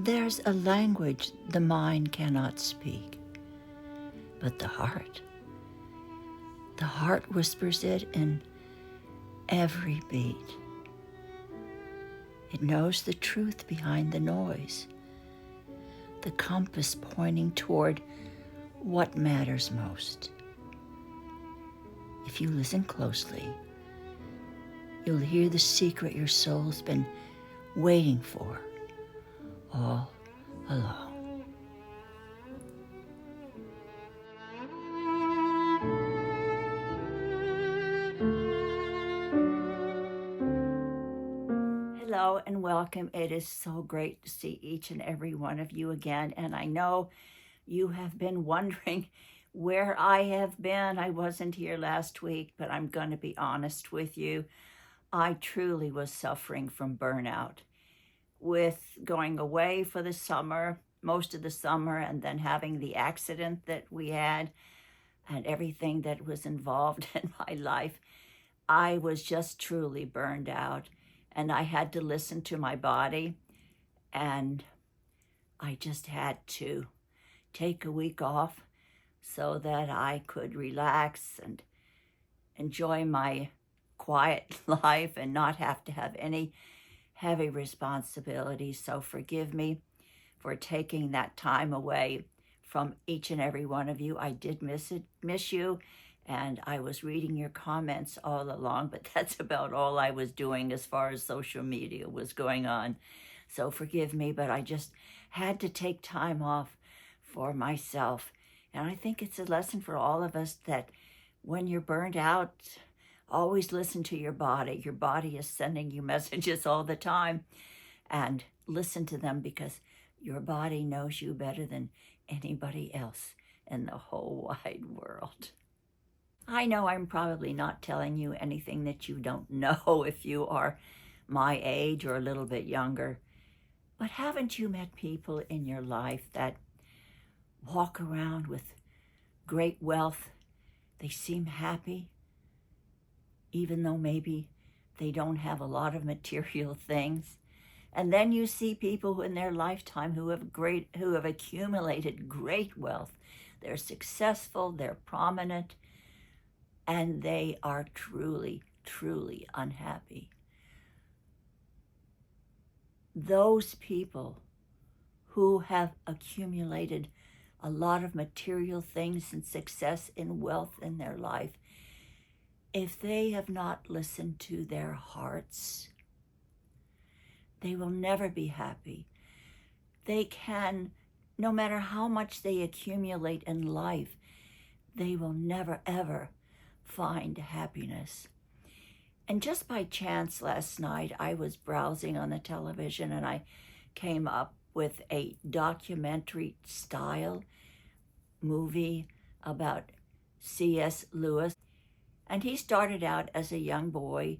There's a language the mind cannot speak, but the heart whispers it in every beat. It knows the truth behind the noise, the compass pointing toward what matters most. If you listen closely, you'll hear the secret your soul's been waiting for all along. Hello and welcome. It is so great to see each and every one of you again. And I know you have been wondering where I have been. I wasn't here last week, but I'm going to be honest with you. I truly was suffering from burnout with going away for the summer, most of the summer, and then having the accident that we had and everything that was involved in my life. I was just truly burned out. And I had to listen to my body, and I just had to take a week off so that I could relax and enjoy my quiet life and not have to have any heavy responsibilities. So forgive me for taking that time away from each and every one of you. I did miss you. And I was reading your comments all along, but that's about all I was doing as far as social media was going on. So forgive me, but I just had to take time off for myself. And I think it's a lesson for all of us that when you're burned out, always listen to your body. Your body is sending you messages all the time, and listen to them because your body knows you better than anybody else in the whole wide world. I know I'm probably not telling you anything that you don't know if you are my age or a little bit younger, but haven't you met people in your life that walk around with great wealth? They seem happy, even though maybe they don't have a lot of material things. And then you see people in their lifetime who have accumulated great wealth. They're successful, they're prominent, and they are truly, truly unhappy. Those people who have accumulated a lot of material things and success and wealth in their life, if they have not listened to their hearts, they will never be happy. They can, no matter how much they accumulate in life, they will never, ever find happiness. And just by chance last night, I was browsing on the television and I came up with a documentary style movie about C.S. Lewis. And he started out as a young boy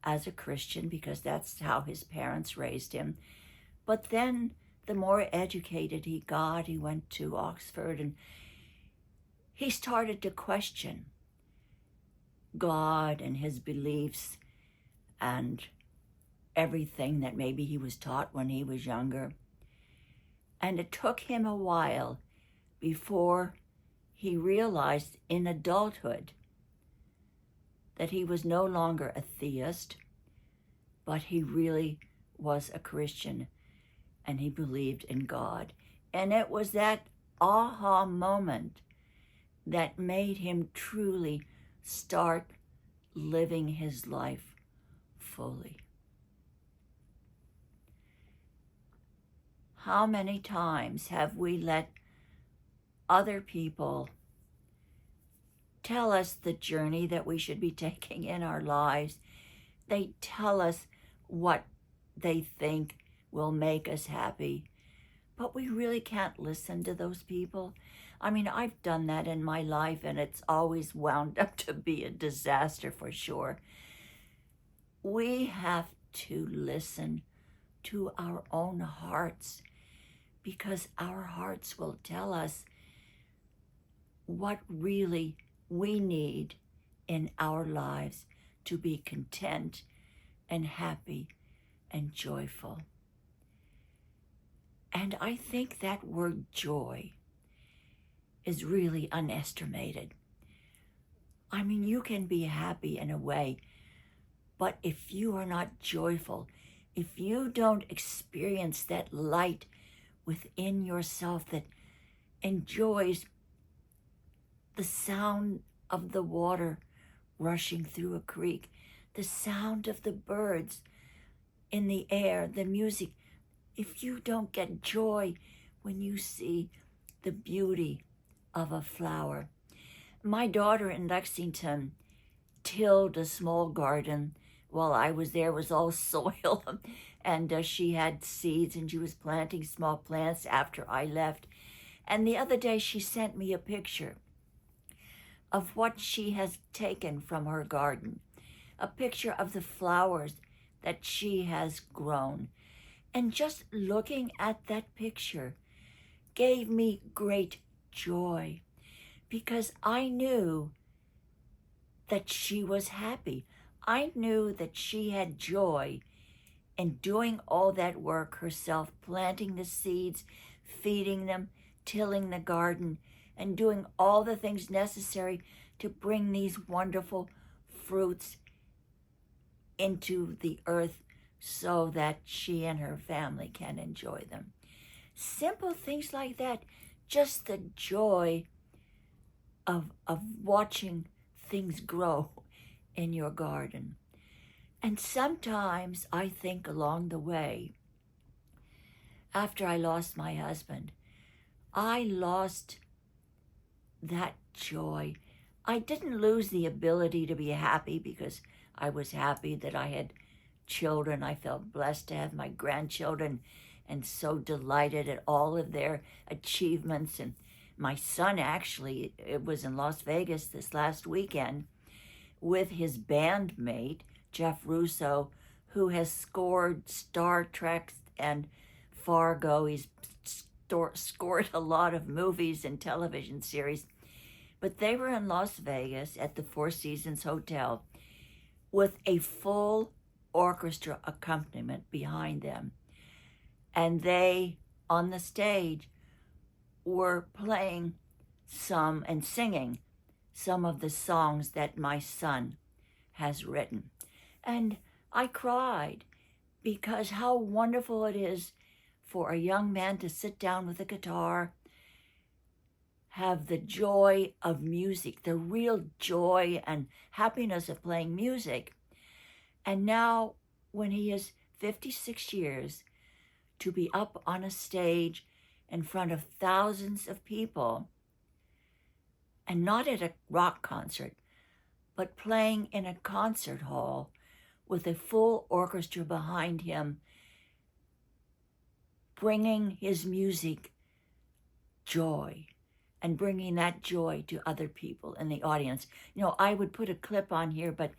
as a Christian because that's how his parents raised him. But then the more educated he got, he went to Oxford and he started to question God and his beliefs and everything that maybe he was taught when he was younger. And it took him a while before he realized in adulthood that he was no longer a theist, but he really was a Christian and he believed in God. And it was that aha moment that made him truly start living his life fully. How many times have we let other people tell us the journey that we should be taking in our lives? They tell us what they think will make us happy, but we really can't listen to those people. I mean, I've done that in my life and it's always wound up to be a disaster for sure. We have to listen to our own hearts because our hearts will tell us what really we need in our lives to be content and happy and joyful. And I think that word joy is really underestimated. I mean, you can be happy in a way, but if you are not joyful, if you don't experience that light within yourself that enjoys the sound of the water rushing through a creek, the sound of the birds in the air, the music, if you don't get joy when you see the beauty of a flower. My daughter in Lexington tilled a small garden while I was there. It was all soil, and she had seeds, and she was planting small plants after I left. And the other day she sent me a picture of what she has taken from her garden, a picture of the flowers that she has grown. And just looking at that picture gave me great joy, because I knew that she was happy. I knew that she had joy in doing all that work herself, planting the seeds, feeding them, tilling the garden, and doing all the things necessary to bring these wonderful fruits into the earth so that she and her family can enjoy them. Simple things like that, just the joy of watching things grow in your garden. And sometimes I think along the way, after I lost my husband, I lost that joy. I didn't lose the ability to be happy, because I was happy that I had children. I felt blessed to have my grandchildren and so delighted at all of their achievements. And my son actually, it was in Las Vegas this last weekend with his bandmate, Jeff Russo, who has scored Star Trek and Fargo. He's scored a lot of movies and television series. But they were in Las Vegas at the Four Seasons Hotel with a full orchestra accompaniment behind them. And they, on the stage, were playing some and singing some of the songs that my son has written. And I cried, because how wonderful it is for a young man to sit down with a guitar, have the joy of music, the real joy and happiness of playing music. And now, when he is 56 years, to be up on a stage in front of thousands of people, and not at a rock concert, but playing in a concert hall with a full orchestra behind him, bringing his music joy and bringing that joy to other people in the audience. You know, I would put a clip on here, but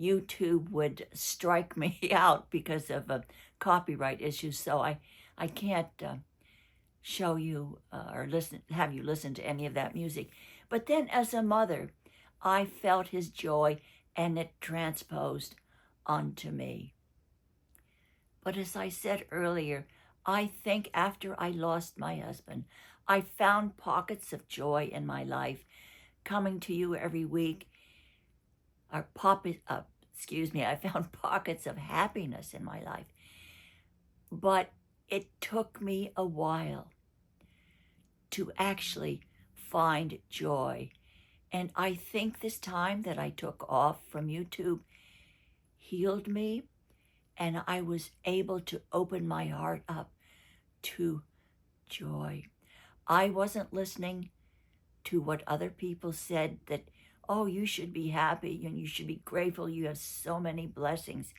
YouTube would strike me out because of copyright issues, so I can't show you or have you listen to any of that music. But then as a mother, I felt his joy, and it transposed onto me. But as I said earlier, I think after I lost my husband, I found pockets of joy in my life, coming to you every week. I found pockets of happiness in my life. But it took me a while to actually find joy. And I think this time that I took off from YouTube healed me, and I was able to open my heart up to joy. I wasn't listening to what other people said, that, oh, you should be happy and you should be grateful, you have so many blessings.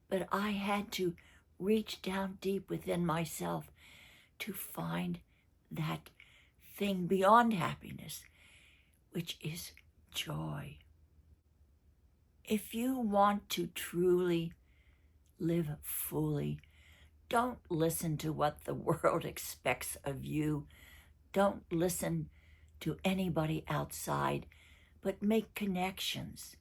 But I had to reach down deep within myself to find that thing beyond happiness, which is joy. If you want to truly live fully, don't listen to what the world expects of you. Don't listen to anybody outside, but make connections.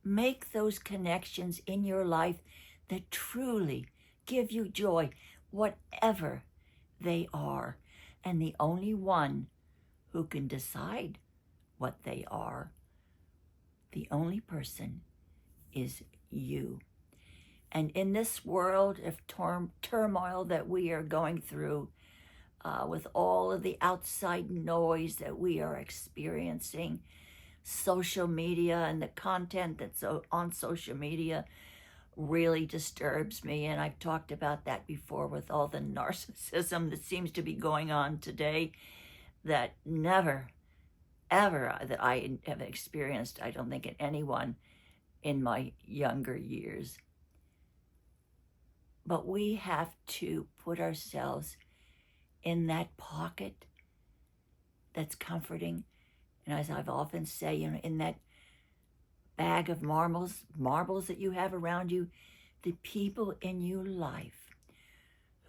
Make those connections in your life that truly give you joy, whatever they are. And the only one who can decide what they are, the only person, is you. And in this world of turmoil that we are going through, with all of the outside noise that we are experiencing, social media and the content that's on social media really disturbs me. And I've talked about that before with all the narcissism that seems to be going on today that never, ever that I have experienced, I don't think, in anyone in my younger years. But we have to put ourselves in that pocket that's comforting. And as I've often said, in that bag of marbles that you have around you, the people in your life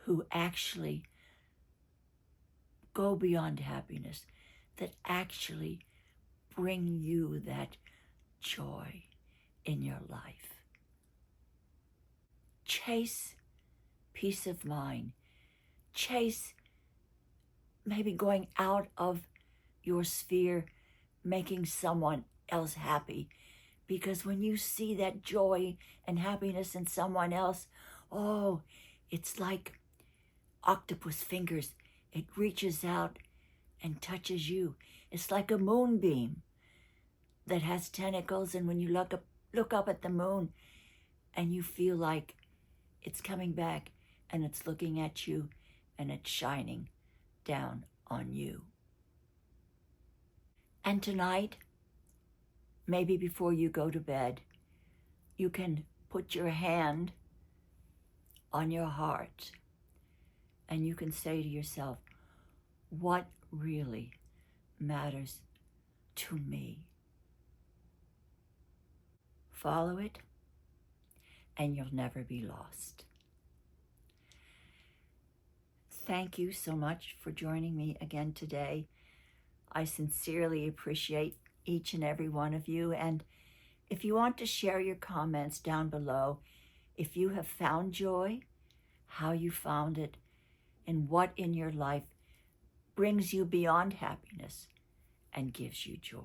who actually go beyond happiness, that actually bring you that joy in your life. Chase peace of mind. Chase maybe going out of your sphere, making someone else happy. Because when you see that joy and happiness in someone else, oh, it's like octopus fingers. It reaches out and touches you. It's like a moonbeam that has tentacles, and when you look up at the moon and you feel like it's coming back and it's looking at you and it's shining down on you. And tonight, maybe before you go to bed, you can put your hand on your heart and you can say to yourself, what really matters to me? Follow it, and you'll never be lost. Thank you so much for joining me again today. I sincerely appreciate each and every one of you. And if you want to share your comments down below, if you have found joy, how you found it, and what in your life brings you beyond happiness and gives you joy.